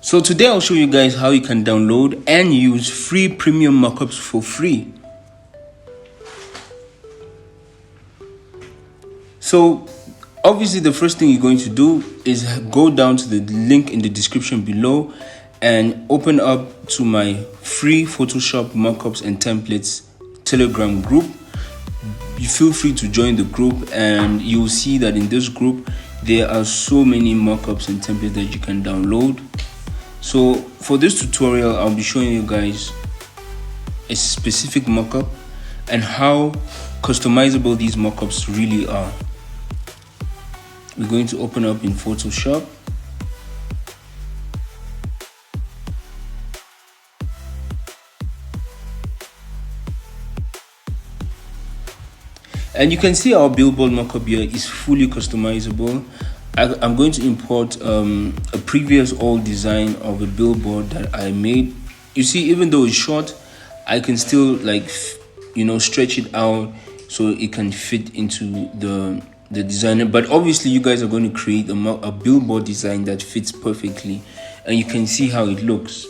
So today I'll show you guys how you can download and use free premium mockups for free. So obviously the first thing you're going to do is go down to the link in the description below and open up to my free Photoshop mockups and templates Telegram group. You feel free to join the group, and you'll see that in this group there are so many mockups and templates that you can download. So for this tutorial, I'll be showing you guys a specific mockup and how customizable these mockups really are. We're going to open up in Photoshop. And you can see our Billboard mockup here is fully customizable. I'm going to import a previous old design of a billboard that I made. You see, even though it's short, I can still stretch it out so it can fit into the designer. But obviously you guys are going to create a billboard design that fits perfectly, and you can see how it looks.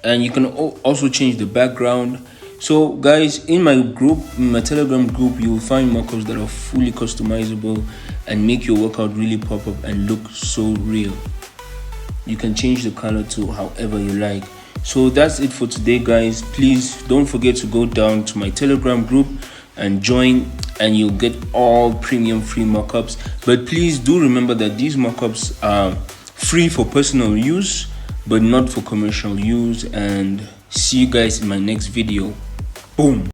And you can also change the background. So guys, in my Telegram group, you will find mockups that are fully customizable and make your workout really pop up and look so real. You can change the color to however you like. So that's it for today, guys. Please don't forget to go down to my Telegram group and join, and you'll get all premium free mockups. But please do remember that these mockups are free for personal use but not for commercial use. And see you guys in my next video. Boom.